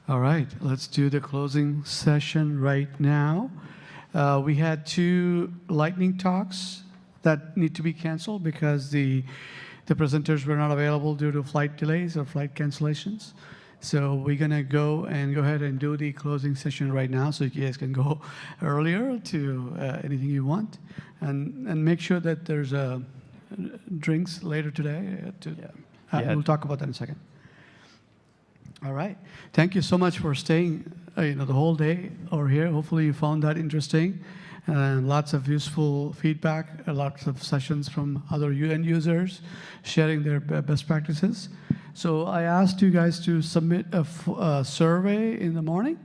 All right, let's do the closing session right now. We had 2 lightning talks that need to be canceled because the presenters were not available due to flight delays or flight cancellations. So we're gonna go ahead and do the closing session right now, so you guys can go earlier to anything you want, and make sure that there's drinks later today. We'll talk about that in a second. All right. Thank you so much for staying the whole day over here. Hopefully you found that interesting. And lots of useful feedback, lots of sessions from other end users sharing their best practices. So I asked you guys to submit a survey in the morning.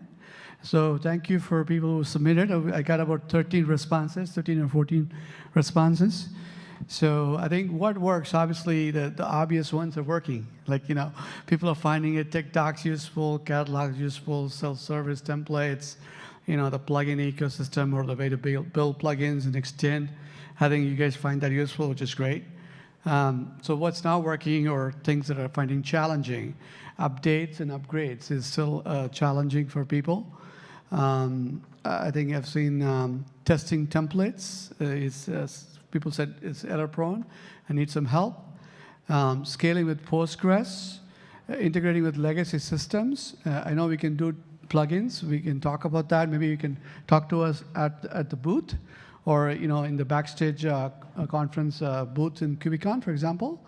So thank you for people who submitted. I got about 13 responses, 13 or 14 responses. So I think what works, obviously, the obvious ones are working. Like, people are finding it, TikTok's useful, catalog's useful, self-service templates, the plugin ecosystem or the way to build plugins and extend. I think you guys find that useful, which is great. So what's not working or things that are finding challenging, updates and upgrades is still challenging for people. I think I've seen testing templates people said it's error prone and need some help. Scaling with Postgres, integrating with legacy systems. I know we can do plugins. We can talk about that. Maybe you can talk to us at the booth or in the Backstage conference booth in KubeCon, for example.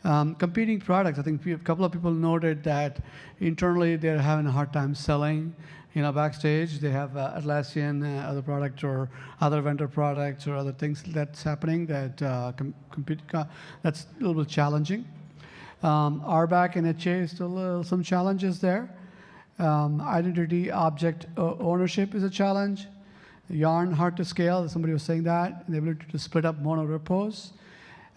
Competing products. I think a couple of people noted that internally they're having a hard time selling. Backstage, they have Atlassian, other products or other vendor products or other things that's happening that that's a little bit challenging. RBAC and HA is still some challenges there. Identity object ownership is a challenge. Yarn, hard to scale, somebody was saying that. The ability to split up mono repos,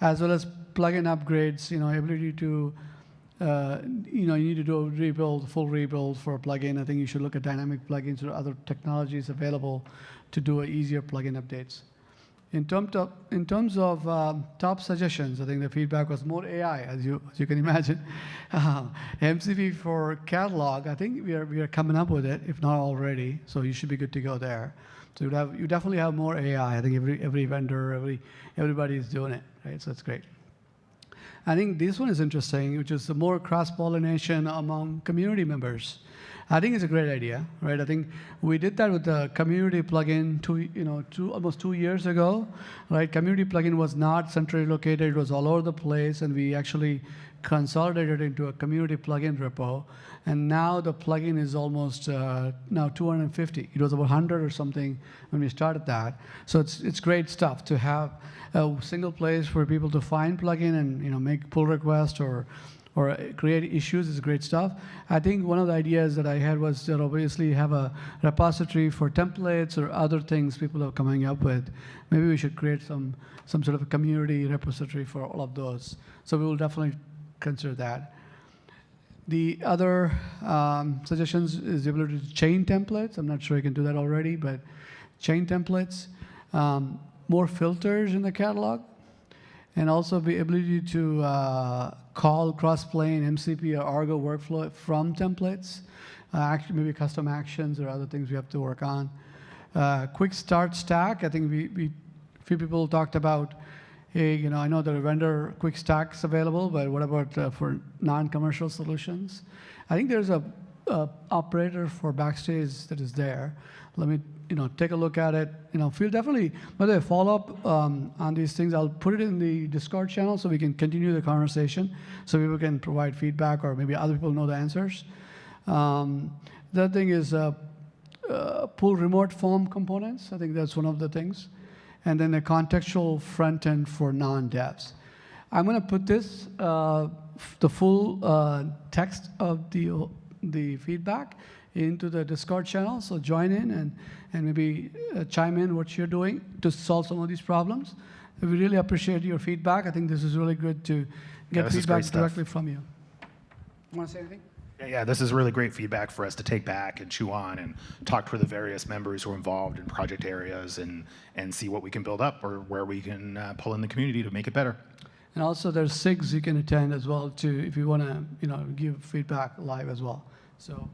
as well as plugin upgrades, ability to you need to do a full rebuild for a plugin. I think you should look at dynamic plugins or other technologies available to do easier plugin updates. In terms of top suggestions, I think the feedback was more AI, as you can imagine. MCP for catalog, I think we are coming up with it, if not already. So you should be good to go there. So you definitely have more AI. I think every vendor, everybody is doing it, right? So that's great. I think this one is interesting, which is the more cross-pollination among community members. I think it's a great idea, right? I think we did that with the community plugin almost 2 years ago, right? Community plugin was not centrally located; it was all over the place, and we actually consolidated into a community plugin repo. And now the plugin is almost now 250. It was about 100 or something when we started that. So it's great stuff to have a single place for people to find plugin and make pull requests or create issues is great stuff. I think one of the ideas that I had was that obviously have a repository for templates or other things people are coming up with. Maybe we should create some sort of a community repository for all of those. So we will definitely consider that. The other suggestions is the ability to chain templates. I'm not sure you can do that already, but chain templates, more filters in the catalog, and also the ability to call cross-plane MCP or Argo workflow from templates, maybe custom actions or other things we have to work on. Quick start stack. I think few people talked about, hey, I know there are vendor quick stacks available, but what about for non-commercial solutions? I think there's a operator for Backstage that is there. Let me take a look at it. Feel definitely, whether I follow up on these things, I'll put it in the Discord channel so we can continue the conversation, so people can provide feedback or maybe other people know the answers. The other thing is pull remote form components. I think that's one of the things. And then a contextual front end for non-devs. I'm going to put this, the full text of the feedback into the Discord channel. So join in and maybe chime in what you're doing to solve some of these problems. We really appreciate your feedback. I think this is really good to get feedback directly from you. Want to say anything? Yeah, this is really great feedback for us to take back and chew on and talk to the various members who are involved in project areas and see what we can build up or where we can pull in the community to make it better. And also there's SIGs you can attend as well too if you want to give feedback live as well. So,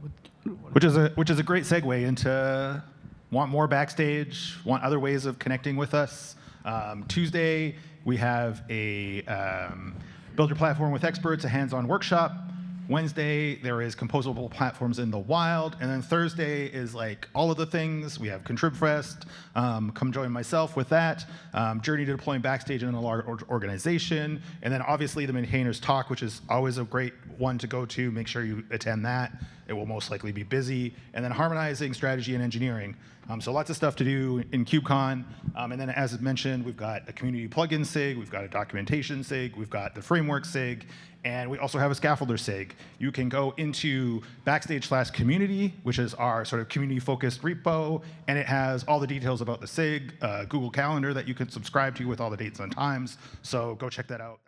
Which is a great segue into want more backstage, want other ways of connecting with us. Tuesday we have a build your platform with experts, a hands-on workshop. Wednesday there is composable platforms in the wild, and then Thursday is like all of the things. We have ContribFest. Come join myself with that. Journey to deploying Backstage in a large organization, and then obviously the Maintainers Talk, which is always a great one to go to. Make sure you attend that. It will most likely be busy. And then harmonizing strategy and engineering. So lots of stuff to do in KubeCon. And then as mentioned, we've got a community plugin SIG, we've got a documentation SIG, we've got the framework SIG, and we also have a scaffolder SIG. You can go into Backstage/community, which is our sort of community-focused repo, and it has all the details about the SIG, Google Calendar that you can subscribe to with all the dates and times. So go check that out.